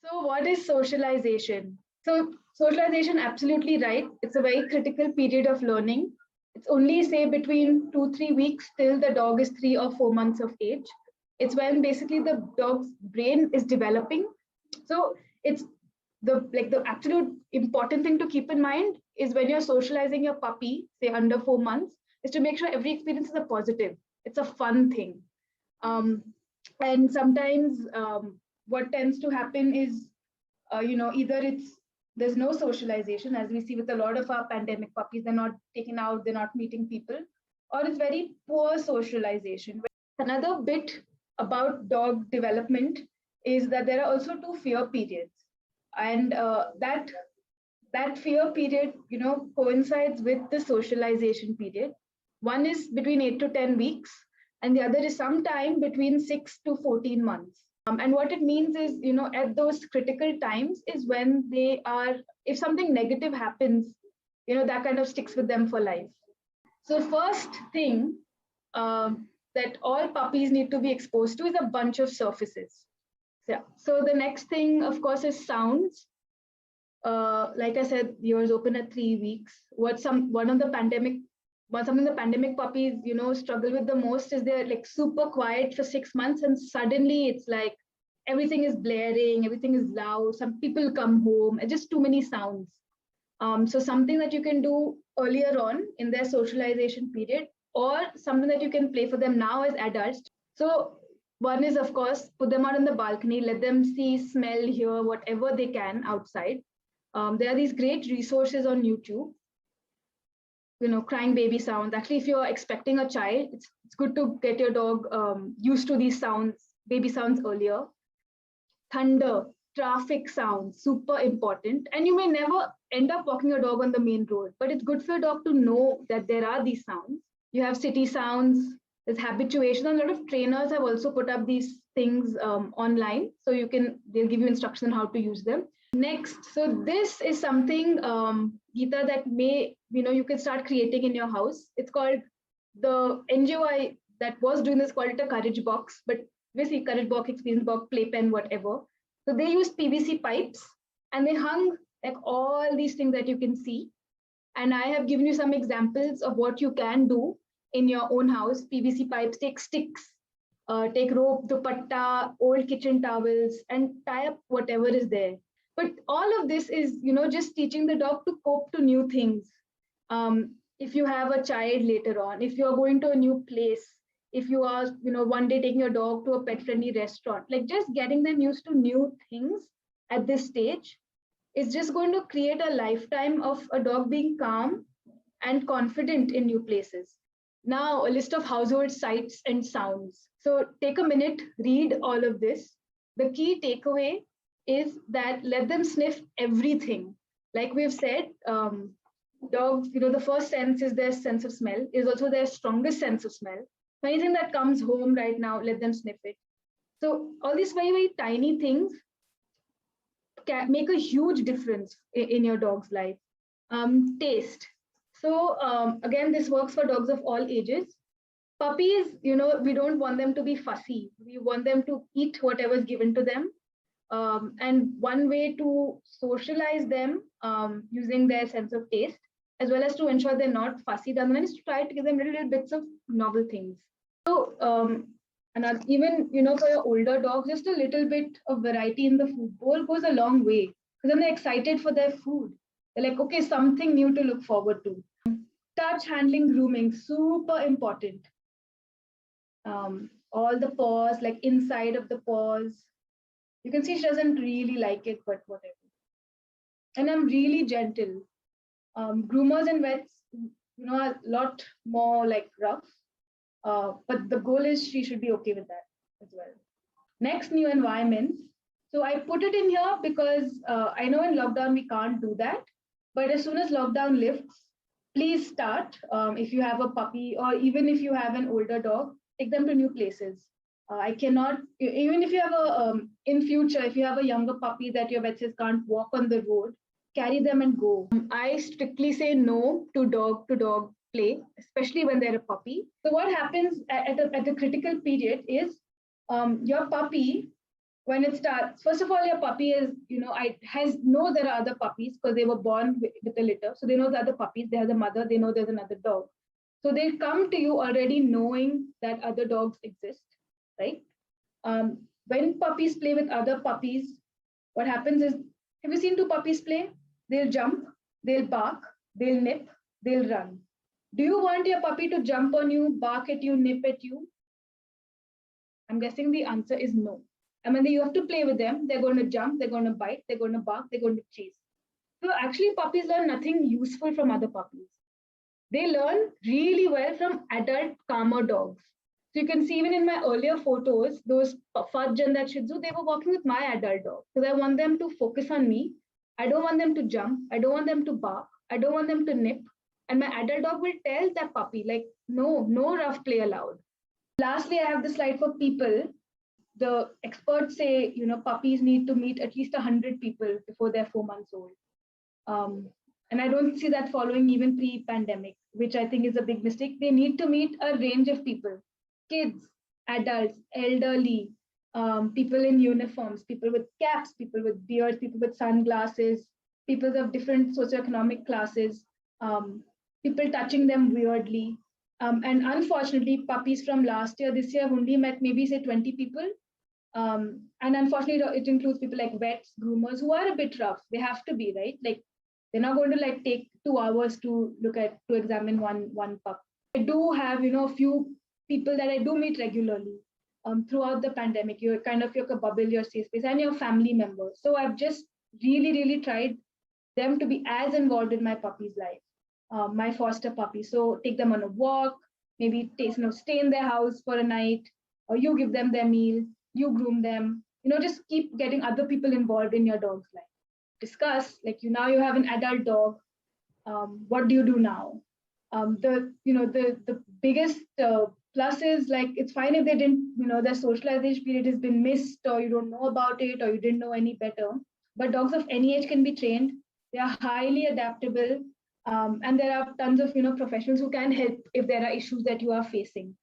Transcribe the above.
So what is socialization? So socialization, absolutely right. It's a very critical period of learning. It's only say between 2-3 weeks till the dog is 3 or 4 months of age. It's when basically the dog's brain is developing. So it's the absolute important thing to keep in mind is when you're socializing your puppy, say under 4 months, is to make sure every experience is a positive. It's a fun thing. Um, and sometimes what tends to happen is either there's no socialization, as we see with a lot of our pandemic puppies. They're not taken out, they're not meeting people, or it's very poor socialization. Another bit about dog development is that there are also two fear periods, and that fear period coincides with the socialization period. One is between 8 to 10 weeks, and the other is sometime between 6 to 14 months. And what it means is, at those critical times is when they are, if something negative happens, that kind of sticks with them for life. So first thing that all puppies need to be exposed to is a bunch of surfaces. Yeah. So the next thing, of course, is sounds. Like I said, yours open at 3 weeks. Something the pandemic puppies, struggle with the most is they're like super quiet for 6 months, and suddenly it's like everything is blaring, everything is loud. Some people come home, and just too many sounds. So something that you can do earlier on in their socialization period, or something that you can play for them now as adults. So one is, of course, put them out on the balcony, let them see, smell, hear whatever they can outside. There are these great resources on YouTube, crying baby sounds. Actually, if you're expecting a child, it's good to get your dog used to these sounds, baby sounds earlier. Thunder, traffic sounds, super important. And you may never end up walking your dog on the main road, but it's good for your dog to know that there are these sounds. You have city sounds, there's habituation. A lot of trainers have also put up these things online, so they'll give you instructions on how to use them. Next, so this is something, Geeta, that you can start creating in your house. It's called, the NGO that was doing this called it a courage box, but basically courage box, experience box, playpen, whatever. So they used PVC pipes, and they hung like all these things that you can see. And I have given you some examples of what you can do in your own house. PVC pipes, take sticks, take rope, dupatta, old kitchen towels, and tie up whatever is there. But all of this is, just teaching the dog to cope to new things. If you have a child later on, if you're going to a new place, if you are, one day taking your dog to a pet-friendly restaurant, like just getting them used to new things at this stage is just going to create a lifetime of a dog being calm and confident in new places. Now, a list of household sights and sounds. So take a minute, read all of this. The key takeaway is that let them sniff everything. Like we've said, dogs, the first sense is their sense of smell, is also their strongest sense of smell. So anything that comes home right now, let them sniff it. So all these very, very tiny things can make a huge difference in your dog's life. Taste. So again, this works for dogs of all ages. Puppies, we don't want them to be fussy. We want them to eat whatever is given to them. And one way to socialize them using their sense of taste, as well as to ensure they're not fussy, then is to try to give them little bits of novel things. So, and even for your older dogs, just a little bit of variety in the food bowl goes a long way, because then they're excited for their food. They're like, okay, something new to look forward to. Touch, handling, grooming, super important. All the paws, like inside of the paws. You can see she doesn't really like it, but whatever. And I'm really gentle. Groomers and vets, are a lot more like rough. But the goal is she should be okay with that as well. Next, new environments. So I put it in here because I know in lockdown we can't do that. But as soon as lockdown lifts, please start. If you have a puppy, or even if you have an older dog, take them to new places. I cannot, even if you have in future, if you have a younger puppy that your vet says can't walk on the road, carry them and go. I strictly say no to dog play, especially when they're a puppy. So what happens at a critical period is your puppy when it starts, first of all, your puppy is, has know there are other puppies because they were born with a litter. So they know the other puppies, they have the mother, they know there's another dog. So they come to you already knowing that other dogs exist, right? When puppies play with other puppies, what happens is, have you seen two puppies play? They'll jump, they'll bark, they'll nip, they'll run. Do you want your puppy to jump on you, bark at you, nip at you? I'm guessing the answer is no. And when you have to play with them, they're going to jump, they're going to bite, they're going to bark, they're going to chase. So actually, puppies learn nothing useful from other puppies. They learn really well from adult, calmer dogs. So you can see even in my earlier photos, those Fudge and that Shih Tzu, they were walking with my adult dog because I want them to focus on me. I don't want them to jump. I don't want them to bark. I don't want them to nip. And my adult dog will tell that puppy, like, no, no rough play allowed. Lastly, I have the slide for people. The experts say, puppies need to meet at least 100 people before they're 4 months old. And I don't see that following even pre-pandemic, which I think is a big mistake. They need to meet a range of people, kids, adults, elderly, people in uniforms, people with caps, people with beards, people with sunglasses, people of different socioeconomic classes, people touching them weirdly. And unfortunately, puppies from last year, this year, I've only met maybe say 20 people. And unfortunately, it includes people like vets, groomers who are a bit rough. They have to be, right? Like they're not going to like take 2 hours to examine one pup. I do have, a few people that I do meet regularly throughout the pandemic. You're kind of your bubble, your safe space, and your family members. So I've just really, really tried them to be as involved in my puppy's life, my foster puppy. So take them on a walk, maybe stay in their house for a night, or you give them their meal, you groom them, just keep getting other people involved in your dog's life. Discuss, like now you have an adult dog. What do you do now? The biggest plus is like it's fine if they didn't, their socialization period has been missed, or you don't know about it, or you didn't know any better. But dogs of any age can be trained. They are highly adaptable, and there are tons of professionals who can help if there are issues that you are facing.